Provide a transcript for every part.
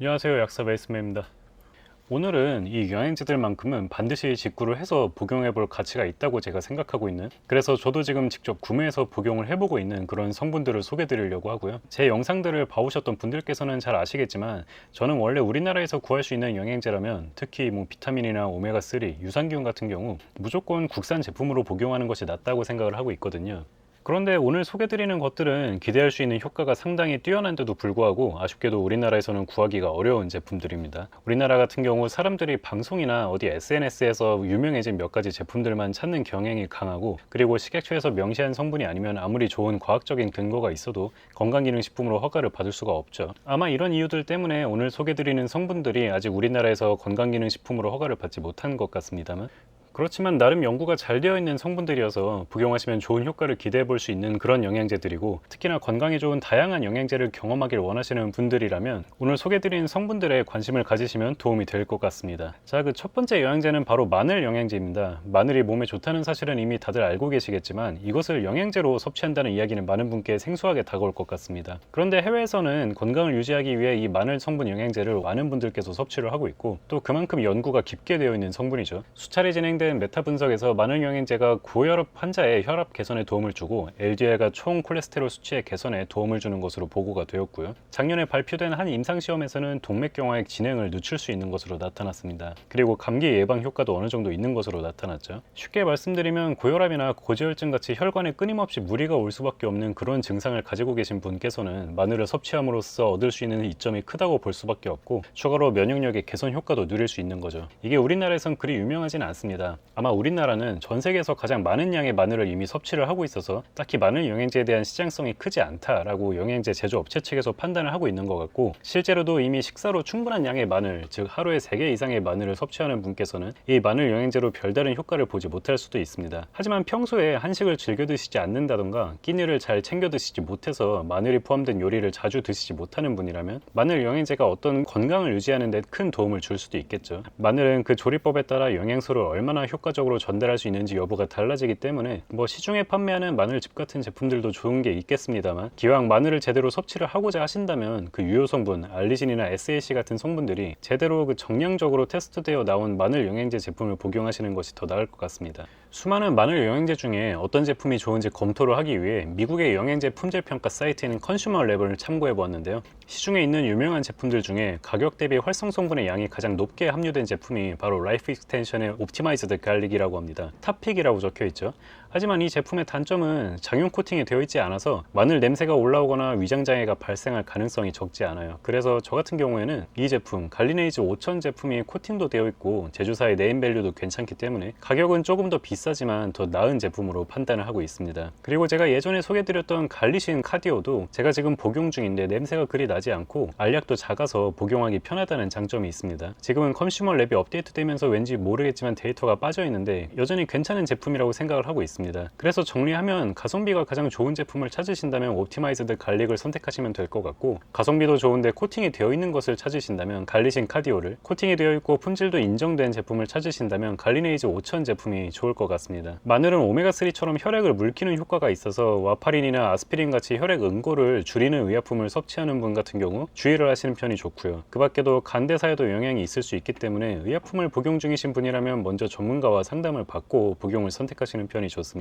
안녕하세요, 약사 베이스맨입니다. 오늘은 이 영양제들만큼은 반드시 직구를 해서 복용해 볼 가치가 있다고 제가 생각하고 있는, 그래서 저도 지금 직접 구매해서 복용을 해보고 있는 그런 성분들을 소개해 드리려고 하고요. 제 영상들을 봐오셨던 분들께서는 잘 아시겠지만 저는 원래 우리나라에서 구할 수 있는 영양제라면 특히 비타민이나 오메가3, 유산균 같은 경우 무조건 국산 제품으로 복용하는 것이 낫다고 생각을 하고 있거든요. 그런데 오늘 소개드리는 것들은 기대할 수 있는 효과가 상당히 뛰어난데도 불구하고 아쉽게도 우리나라에서는 구하기가 어려운 제품들입니다. 우리나라 같은 경우 사람들이 방송이나 어디 SNS에서 유명해진 몇 가지 제품들만 찾는 경향이 강하고, 그리고 식약처에서 명시한 성분이 아니면 아무리 좋은 과학적인 근거가 있어도 건강기능식품으로 허가를 받을 수가 없죠. 아마 이런 이유들 때문에 오늘 소개드리는 성분들이 아직 우리나라에서 건강기능식품으로 허가를 받지 못한 것 같습니다만, 그렇지만 나름 연구가 잘 되어 있는 성분들이어서 복용하시면 좋은 효과를 기대해 볼 수 있는 그런 영양제들이고, 특히나 건강에 좋은 다양한 영양제를 경험하길 원하시는 분들이라면 오늘 소개드린 성분들에 관심을 가지시면 도움이 될 것 같습니다. 자, 그 첫 번째 영양제는 바로 마늘 영양제입니다. 마늘이 몸에 좋다는 사실은 이미 다들 알고 계시겠지만 이것을 영양제로 섭취한다는 이야기는 많은 분께 생소하게 다가올 것 같습니다. 그런데 해외에서는 건강을 유지하기 위해 이 마늘 성분 영양제를 많은 분들께서 섭취를 하고 있고, 또 그만큼 연구가 깊게 되어 있는 성분이죠. 수차례 진행된 메타 분석에서 마늘 영양제가 고혈압 환자의 혈압 개선에 도움을 주고 LDL과 총 콜레스테롤 수치의 개선에 도움을 주는 것으로 보고가 되었고요. 작년에 발표된 한 임상시험에서는 동맥경화의 진행을 늦출 수 있는 것으로 나타났습니다. 그리고 감기 예방 효과도 어느 정도 있는 것으로 나타났죠. 쉽게 말씀드리면 고혈압이나 고지혈증 같이 혈관에 끊임없이 무리가 올 수밖에 없는 그런 증상을 가지고 계신 분께서는 마늘을 섭취함으로써 얻을 수 있는 이점이 크다고 볼 수밖에 없고, 추가로 면역력의 개선 효과도 누릴 수 있는 거죠. 이게 우리나라에선 그리 유명하진 않습니다. 아마 우리나라는 전 세계에서 가장 많은 양의 마늘을 이미 섭취를 하고 있어서 딱히 마늘 영양제에 대한 시장성이 크지 않다라고 영양제 제조업체 측에서 판단을 하고 있는 것 같고, 실제로도 이미 식사로 충분한 양의 마늘, 즉 하루에 3개 이상의 마늘을 섭취하는 분께서는 이 마늘 영양제로 별다른 효과를 보지 못할 수도 있습니다. 하지만 평소에 한식을 즐겨 드시지 않는다던가 끼니를 잘 챙겨 드시지 못해서 마늘이 포함된 요리를 자주 드시지 못하는 분이라면 마늘 영양제가 어떤 건강을 유지하는 데 큰 도움을 줄 수도 있겠죠. 마늘은 그 조리법에 따라 영양소를 얼마나 효과적으로 전달할 수 있는지 여부가 달라지기 때문에 시중에 판매하는 마늘즙 같은 제품들도 좋은 게 있겠습니다만, 기왕 마늘을 제대로 섭취를 하고자 하신다면 그 유효 성분 알리신이나 SAC 같은 성분들이 제대로 정량적으로 테스트되어 나온 마늘 영양제 제품을 복용하시는 것이 더 나을 것 같습니다. 수많은 마늘 영양제 중에 어떤 제품이 좋은지 검토를 하기 위해 미국의 영양제 품질 평가 사이트인 컨슈머 랩을 참고해 보았는데요. 시중에 있는 유명한 제품들 중에 가격 대비 활성 성분의 양이 가장 높게 함유된 제품이 바로 라이프 익스텐션의 옵티마이즈드 갈릭이라고 합니다. 탑픽이라고 적혀 있죠. 하지만 이 제품의 단점은 장용 코팅이 되어 있지 않아서 마늘 냄새가 올라오거나 위장 장애가 발생할 가능성이 적지 않아요. 그래서 저 같은 경우에는 이 제품 갈리네이즈 5000 제품이 코팅도 되어 있고 제조사의 네임밸류도 괜찮기 때문에 가격은 조금 더 비싸지만 더 나은 제품으로 판단을 하고 있습니다. 그리고 제가 예전에 소개드렸던 갈리신 카디오도 제가 지금 복용 중인데 냄새가 그리 나지 않고 알약도 작아서 복용하기 편하다는 장점이 있습니다. 지금은 컨슈머 랩이 업데이트되면서 왠지 모르겠지만 데이터가 빠져 있는데 여전히 괜찮은 제품이라고 생각을 하고 있습니다. 그래서 정리하면 가성비가 가장 좋은 제품을 찾으신다면 옵티마이즈드 갈릭을 선택하시면 될 것 같고, 가성비도 좋은데 코팅이 되어 있는 것을 찾으신다면 갈리신 카디오를, 코팅이 되어 있고 품질도 인정된 제품을 찾으신다면 갈리네이즈 5000 제품이 좋을 것 같습니다. 마늘은 오메가3처럼 혈액을 물키는 효과가 있어서 와파린이나 아스피린 같이 혈액 응고를 줄이는 의약품을 섭취하는 분 같은 경우 주의를 하시는 편이 좋고요. 그 밖에도 간대사에도 영향이 있을 수 있기 때문에 의약품을 복용 중이신 분이라면 먼저 전문가와 상담을 받고 복용을 선택하시는 편이 좋습니다.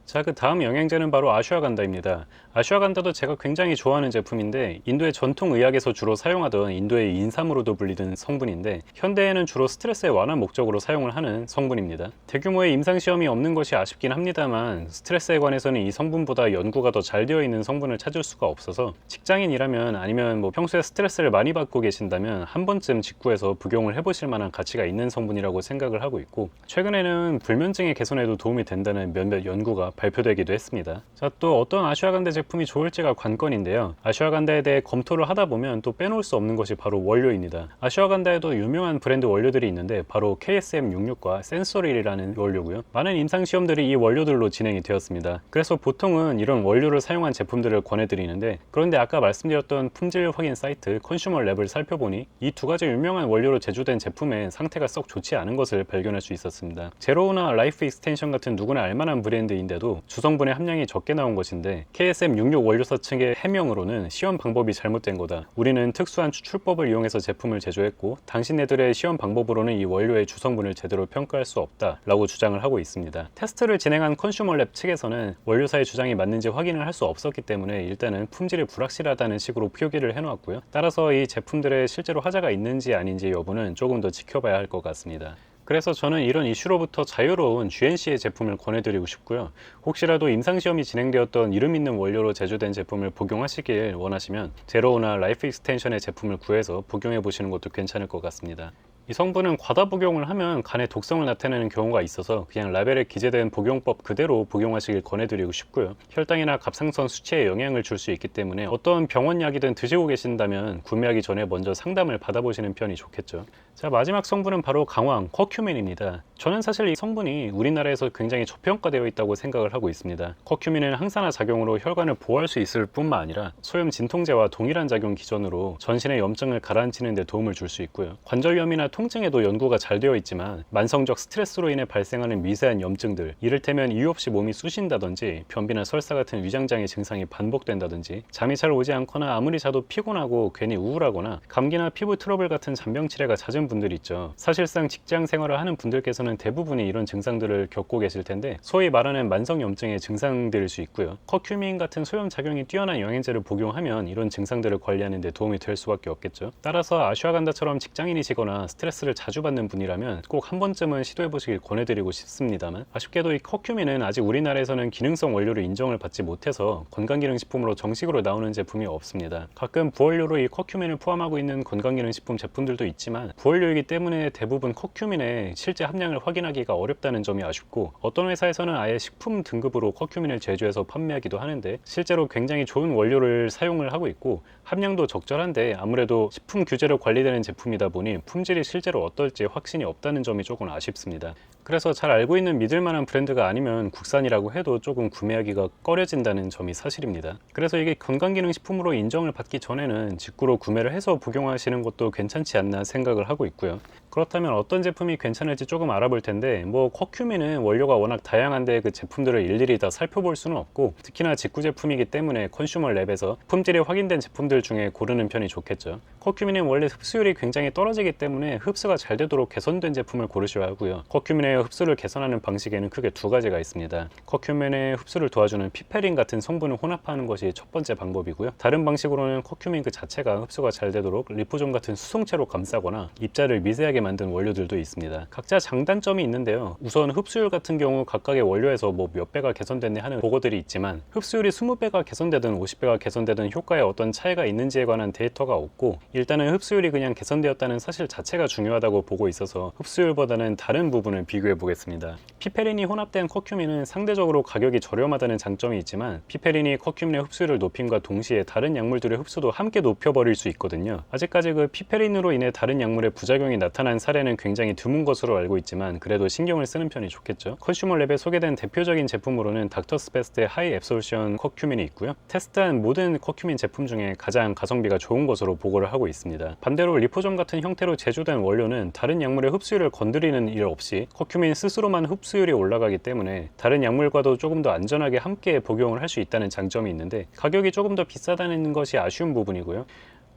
자, 그 다음 영양제는 바로 아슈아간다입니다. 아슈아간다도 제가 굉장히 좋아하는 제품인데 인도의 전통 의학에서 주로 사용하던 인도의 인삼으로도 불리던 성분인데 현대에는 주로 스트레스의 완화 목적으로 사용을 하는 성분입니다. 대규모의 임상시험이 없는 것이 아쉽긴 합니다만 스트레스에 관해서는 이 성분보다 연구가 더 잘 되어 있는 성분을 찾을 수가 없어서 직장인이라면 아니면 평소에 스트레스를 많이 받고 계신다면 한 번쯤 직구해서 복용을 해보실 만한 가치가 있는 성분이라고 생각을 하고 있고, 최근에는 불면증의 개선에도 도움이 된다는 몇몇 연구가 발표되기도 했습니다. 자, 또 어떤 아슈아간다 제품이 좋을지가 관건인데요. 아슈아간다에 대해 검토를 하다 보면 또 빼놓을 수 없는 것이 바로 원료입니다. 아슈아간다에도 유명한 브랜드 원료들이 있는데 바로 KSM66과 센소릴이라는 원료고요. 많은 임상시험들이 이 원료들로 진행이 되었습니다. 그래서 보통은 이런 원료를 사용한 제품들을 권해드리는데, 그런데 아까 말씀드렸던 품질 확인 사이트 컨슈머 랩을 살펴보니 이 두 가지 유명한 원료로 제조된 제품의 상태가 썩 좋지 않은 것을 발견할 수 있었습니다. 제로우나 라이프 익스텐션 같은 누구나 알만한 브랜드인데도 원료도 주성분의 함량이 적게 나온 것인데 KSM66 원료사 측의 해명으로는 시험 방법이 잘못된 거다. 우리는 특수한 추출법을 이용해서 제품을 제조했고 당신네들의 시험 방법으로는 이 원료의 주성분을 제대로 평가할 수 없다 라고 주장을 하고 있습니다. 테스트를 진행한 컨슈머랩 측에서는 원료사의 주장이 맞는지 확인을 할 수 없었기 때문에 일단은 품질이 불확실하다는 식으로 표기를 해놓았고요. 따라서 이 제품들의 실제로 하자가 있는지 아닌지 여부는 조금 더 지켜봐야 할 것 같습니다. 그래서 저는 이런 이슈로부터 자유로운 GNC의 제품을 권해드리고 싶고요. 혹시라도 임상시험이 진행되었던 이름 있는 원료로 제조된 제품을 복용하시길 원하시면 제로우나 라이프 익스텐션의 제품을 구해서 복용해 보시는 것도 괜찮을 것 같습니다. 이 성분은 과다 복용을 하면 간에 독성을 나타내는 경우가 있어서 그냥 라벨에 기재된 복용법 그대로 복용하시길 권해드리고 싶고요. 혈당이나 갑상선 수치에 영향을 줄 수 있기 때문에 어떤 병원약이든 드시고 계신다면 구매하기 전에 먼저 상담을 받아보시는 편이 좋겠죠. 자, 마지막 성분은 바로 강황, 커큐민입니다. 저는 사실 이 성분이 우리나라에서 굉장히 저평가되어 있다고 생각을 하고 있습니다. 커큐민은 항산화 작용으로 혈관을 보호할 수 있을 뿐만 아니라 소염 진통제와 동일한 작용 기전으로 전신의 염증을 가라앉히는 데 도움을 줄 수 있고요. 관절염이나 통증에도 연구가 잘 되어 있지만 만성적 스트레스로 인해 발생하는 미세한 염증들, 이를테면 이유 없이 몸이 쑤신다든지 변비나 설사 같은 위장장애 증상이 반복된다든지 잠이 잘 오지 않거나 아무리 자도 피곤하고 괜히 우울하거나 감기나 피부 트러블 같은 잔병 치레가 잦은 분들 있죠. 사실상 직장 생활을 하는 분들께서는 대부분이 이런 증상들을 겪고 계실 텐데 소위 말하는 만성염증의 증상들일 수 있고요. 커큐민 같은 소염 작용이 뛰어난 영양제를 복용하면 이런 증상들을 관리하는 데 도움이 될 수밖에 없겠죠. 따라서 아슈아간다처럼 직장인이시거나 스트레스를 자주 받는 분이라면 꼭 한 번쯤은 시도해 보시길 권해드리고 싶습니다만 아쉽게도 이 커큐민은 아직 우리나라에서는 기능성 원료로 인정을 받지 못해서 건강기능식품으로 정식으로 나오는 제품이 없습니다. 가끔 부원료로 이 커큐민을 포함하고 있는 건강기능식품 제품들도 있지만 부원료이기 때문에 대부분 커큐민의 실제 함량을 확인하기가 어렵다는 점이 아쉽고 어떤 회사에서는 아예 식품 등급으로 커큐민을 제조해서 판매하기도 하는데 실제로 굉장히 좋은 원료를 사용을 하고 있고 함량도 적절한데 아무래도 식품 규제로 관리되는 제품이다 보니 품질이 실제로 어떨지 확신이 없다는 점이 조금 아쉽습니다. 그래서 잘 알고 있는 믿을만한 브랜드가 아니면 국산이라고 해도 조금 구매하기가 꺼려진다는 점이 사실입니다. 그래서 이게 건강기능식품으로 인정을 받기 전에는 직구로 구매를 해서 복용하시는 것도 괜찮지 않나 생각을 하고 있고요. 그렇다면 어떤 제품이 괜찮을지 조금 알아볼 텐데 커큐민은 원료가 워낙 다양한데 그 제품들을 일일이 다 살펴볼 수는 없고 특히나 직구 제품이기 때문에 컨슈머 랩에서 품질이 확인된 제품들 중에 고르는 편이 좋겠죠. 커큐민은 원래 흡수율이 굉장히 떨어지기 때문에 흡수가 잘 되도록 개선된 제품을 고르셔야 하고요. 커큐민의 흡수를 개선하는 방식에는 크게 두 가지가 있습니다. 커큐민의 흡수를 도와주는 피페린 같은 성분을 혼합하는 것이 첫 번째 방법이고요. 다른 방식으로는 커큐민 그 자체가 흡수가 잘 되도록 리포존 같은 수송체로 감싸거나 입자를 미세하게 만든 원료들도 있습니다. 각자 장단점이 있는데요. 우선 흡수율 같은 경우 각각의 원료에서 몇 배가 개선됐네 하는 보고들이 있지만 흡수율이 20배가 개선되든 50배가 개선되든 효과에 어떤 차이가 있는지에 관한 데이터가 없고 일단은 흡수율이 그냥 개선되었다는 사실 자체가 중요하다고 보고 있어서 흡수율보다는 다른 부분을 비교해 보겠습니다. 피페린이 혼합된 커큐민은 상대적으로 가격이 저렴하다는 장점이 있지만 피페린이 커큐민의 흡수율을 높임과 동시에 다른 약물들의 흡수도 함께 높여버릴 수 있거든요. 아직까지 그 피페린으로 인해 다른 약물의 부작용이 나타난 사례는 굉장히 드문 것으로 알고 있지만 그래도 신경을 쓰는 편이 좋겠죠. 컨슈머랩에 소개된 대표적인 제품으로는 닥터스베스트의 하이 앱솔션 커큐민이 있고요. 테스트한 모든 커큐민 제품 중에 가장 가성비가 좋은 것으로 보고를 하고 있습니다. 반대로 리포존 같은 형태로 제조된 원료는 다른 약물의 흡수율을 건드리는 일 없이 커큐민 스스로만 흡수율이 올라가기 때문에 다른 약물과도 조금 더 안전하게 함께 복용을 할 수 있다는 장점이 있는데 가격이 조금 더 비싸다는 것이 아쉬운 부분이고요.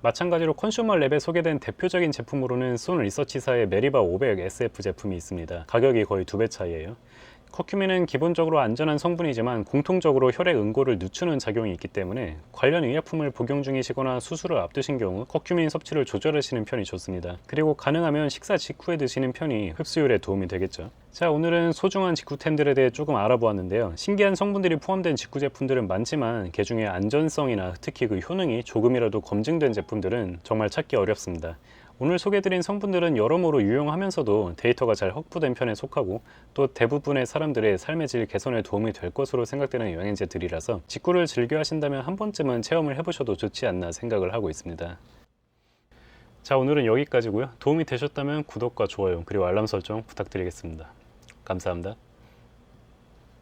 마찬가지로 컨슈머랩에 소개된 대표적인 제품으로는 손 리서치사의 메리바 500 SF 제품이 있습니다. 가격이 거의 2배 차이예요. 커큐민은 기본적으로 안전한 성분이지만 공통적으로 혈액 응고를 늦추는 작용이 있기 때문에 관련 의약품을 복용 중이시거나 수술을 앞두신 경우 커큐민 섭취를 조절하시는 편이 좋습니다. 그리고 가능하면 식사 직후에 드시는 편이 흡수율에 도움이 되겠죠. 자, 오늘은 소중한 직구템들에 대해 조금 알아보았는데요. 신기한 성분들이 포함된 직구 제품들은 많지만 그 중에 안전성이나 특히 그 효능이 조금이라도 검증된 제품들은 정말 찾기 어렵습니다. 오늘 소개해드린 성분들은 여러모로 유용하면서도 데이터가 잘 확보된 편에 속하고 또 대부분의 사람들의 삶의 질 개선에 도움이 될 것으로 생각되는 영양제들이라서 직구를 즐겨 하신다면 한 번쯤은 체험을 해보셔도 좋지 않나 생각을 하고 있습니다. 자, 오늘은 여기까지고요. 도움이 되셨다면 구독과 좋아요 그리고 알람 설정 부탁드리겠습니다. 감사합니다.